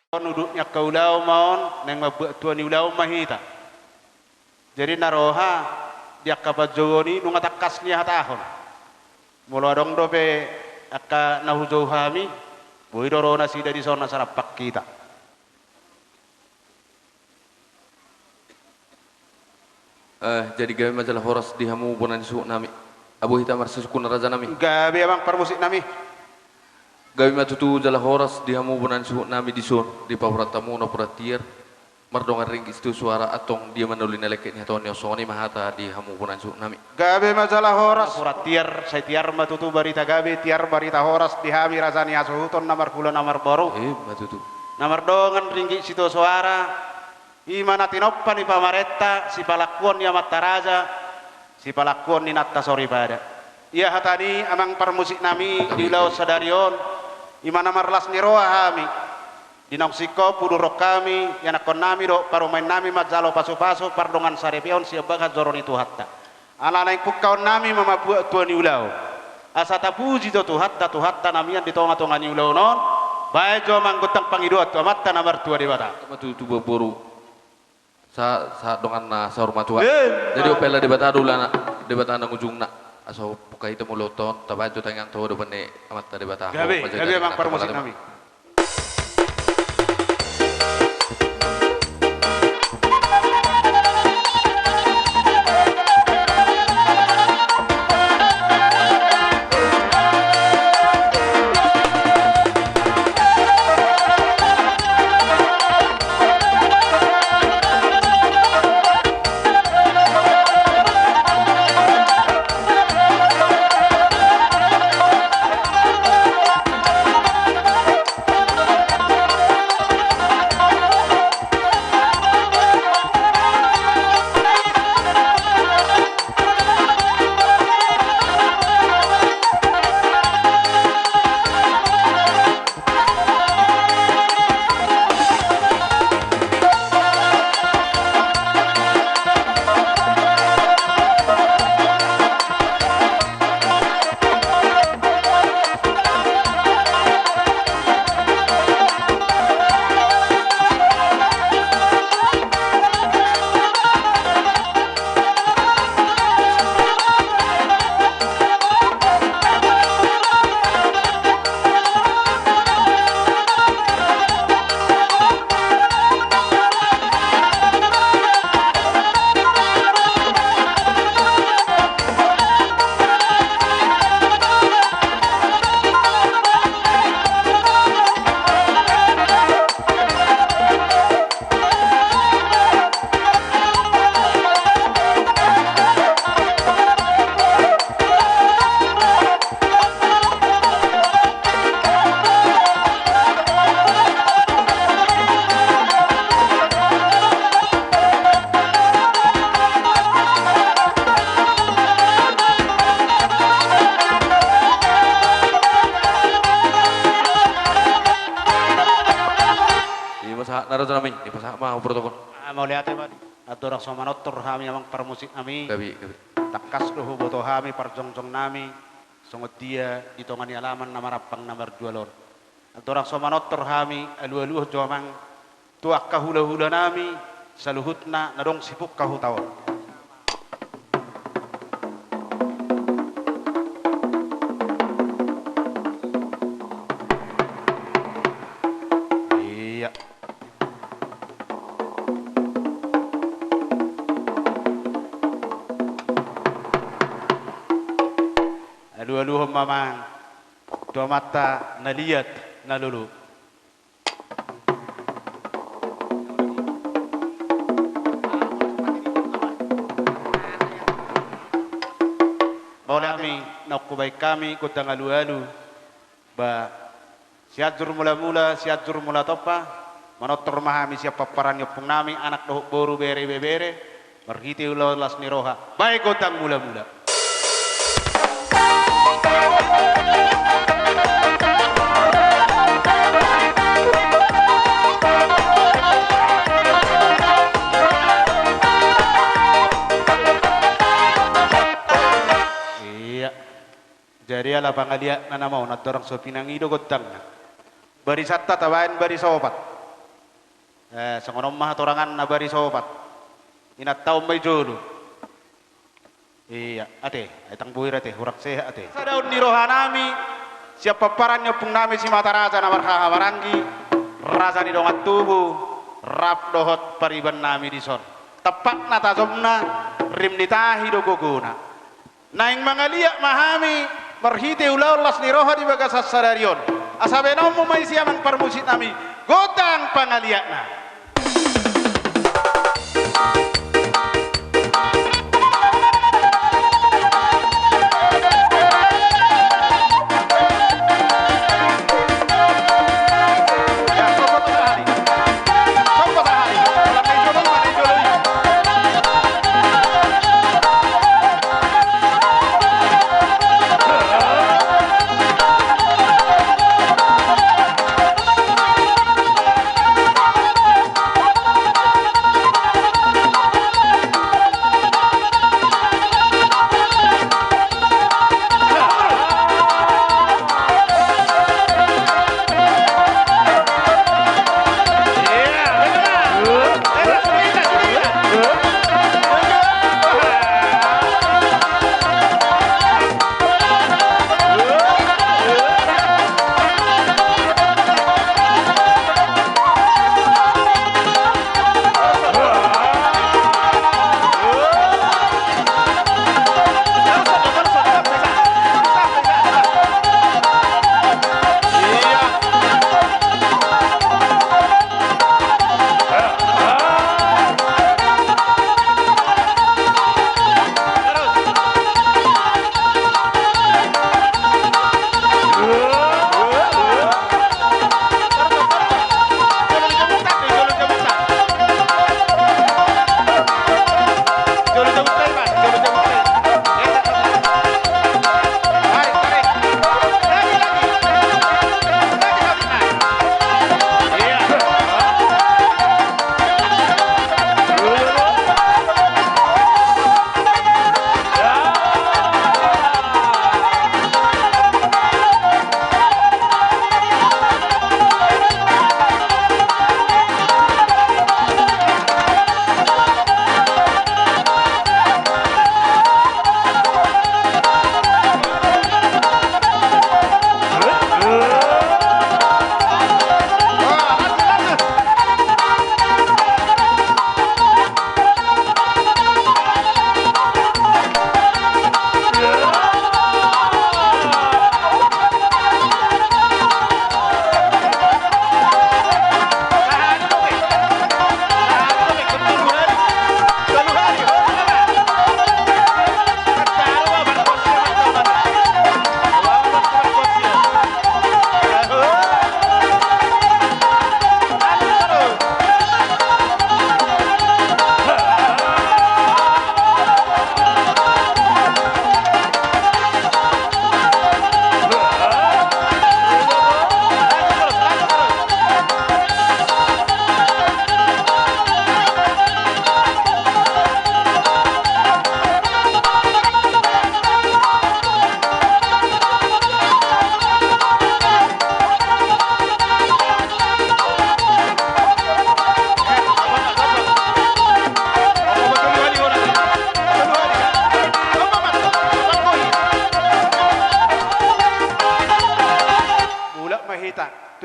nuduknya ke ulau maun neng mabuat tuan ulau mahita jadi naroha dia kabajoni nunga takas niya hatahon mula dong dope aka nahujo hami boy dorona sida di sona sarapak kita jadi gawe majalah horas di hamu bonan su nami abu hitam marsukun raja nami gabe abang permusik nami gawe matutu jalah horas di hamu bonan su nami di sun di pawratamu no pratier mardongan ring istu suara atong dia manulin leket ni atong soni mahata di hamu bonan su nami gabe majalah horas pratier saya tiar matutu barita gabe tiar barita horas di hami razani asuhuton namar kula namar baru matutu namar dongan ringgi situ suara imana tinoppa ni pamaretta si palakuan ya mataraja si palakuan ni natta sori pada iya hatani amang permusik nami di ulau sadarion imana marlas ni roa hami dinong siko pudurok kami yanakon nami do parumain nami majalo pasu-pasu pardongan sarepion siya baga zoroni tuhatta alalaing pukkaon nami mamabuat tuan ni ulau asata puji do tuhatta namian di tonga-tonga ni ulau non baik jo manggutang pangiduat tu amatta namar tua dewata matutu boru sa dongan na sa hormatua jadi opela debata dula debata nang ujung na aso pukai itu muloton tabanjo tangang to depan ne amat debata gabe mang permusik nami mau lihat ya atau rasa manotor kami amang permusik kami takas doh boto kami perjongjong nami songot dia di tongani alaman nama rapang nomor 2 lor atau rasa manotor kami alu-aluh jomang tuak kahula-hula nami saluhutna nadong sipuk kahu tawon alu-aluh mamang dua mata naliat nalulu boleh kami nakubay kami kutang alu-alu ba siatur mula-mula siatur mula topa manotor mahami siapa paran yopung nami anak doh boru bere-bere berhiti ulah las niroha baik kutang mula-mula. Jadi ala pangalia na namaw na dorang so pinangido gotang na. Bari satta tawain bari sopat. Sangonom mah torangan nabari sobat. Inat taum may jolo. Iya, ate, itang buhir ate, hurak seha ate. Sa daun ni rohanami, siapa paranyo pung nami si mata raja na marhaha marangi, raja ni dongat tubuh, rap dohot pariban nami di son. Tepat na tazomna, rim nitahi do gogona. Naing mga liyak mahami, marhite ulaulas ni roha di bagasas sadarion. Asabe na mo may siyamang parmusit nami, gotang pangaliyak na.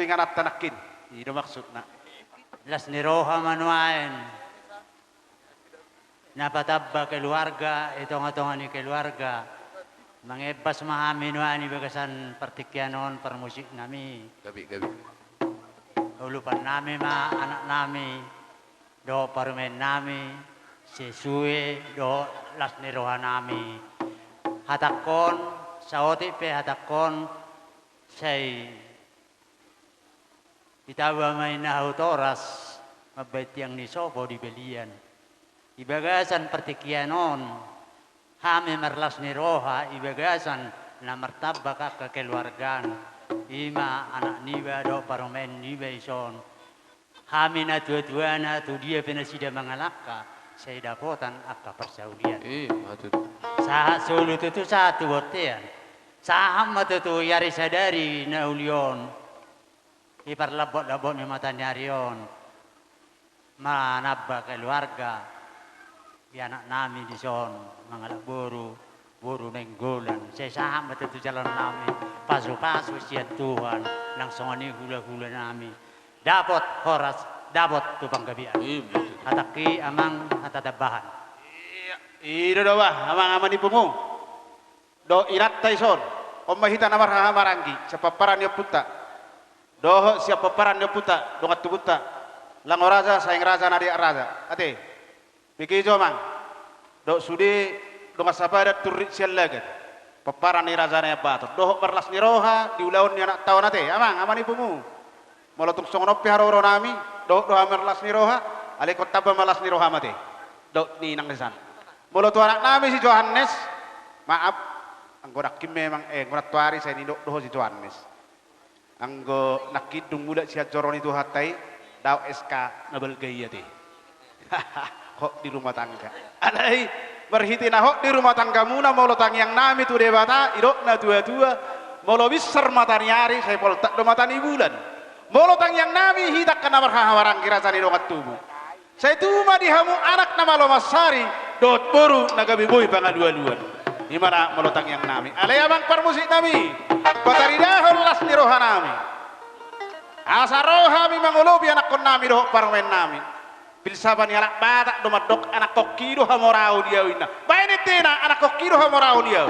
tuingan at tanakin. Ino maksud na. Las niroha manuain. Napatabba keluarga, itong ni keluarga. Mangebas mahami nuani bagasan partikyanon permusik nami. Gabi. Ulupan nami anak nami. Do parumen nami. Sesue do las niroha nami. Hatakon, saoti pe hatakon say itawa may nahutoras mabait yang nisobo di belian. Ibagasan pertikyanon hame merlas niroha ibagasan na martaba ka kekeluargaan ima anak niba do parumen niba ison hame na tua na tu dia penasida mangalaka saya dapotan akka persaudian. Matut. Sahat sulu tu satu botian. Saham tu yari sadari na ulion. Iparlabot-labot ni mata nyarion. manaba keluarga, anak namin di son, mga laboro, buru nenggolan, sesama itu jalan namin, paso-paso siya Tuhan, langsung ani hula-hula namin, dapat horas, dapat tupang gabian, ataki amang atadabahan. Iro daw ba, amang ni pumu, do inat taison, o mahita na maranggi, sa paparan niyo puta, do siya paparan niyo puta, do ngatubuta, lang raja, sayang raja na di raja, ate, bikijo mang, do sudi, do ngasabadat turit siya lagat, paparan ni raja na bato, do perlas ni roha, di ulaon niya na taon ate, amang ni pumu, molotong songonop piharoro nami, do merlas ni roha, alikot taba malas ni roha mate, do ni nang desan. Mula tu anak nami si Johannes, maaf, anggo nakim memang ngunat tuari saya ni doh si Johannes. Anggo nakidung mula si Joron itu hatai, daw SK nabel gaya teh. Hok di rumah tangga. Alai berhiti na hok di rumah tangga muna molo tang yang nami tu debata, idok na dua-dua, molo besar matani hari saya poltak do matani bulan. Molo tang yang nami hitak kana marhawarang kira sani dongat tubuh. Saya tuma dihamu anak nama Lomasari, dot boru nagabiboy pangaduan-duan. Di mana melotang yang nami. Alay amang permusik nami. Pataridahon las ni roha nami. Asa roha mi mangulobi anak kon nami doh parwen nami. Pilsaban ni anak batak domadok anak kokido hamorao dia wina. Bainit na anak kokido hamorao dia.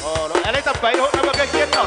Oh, lo alay tabay ho na bagagian no.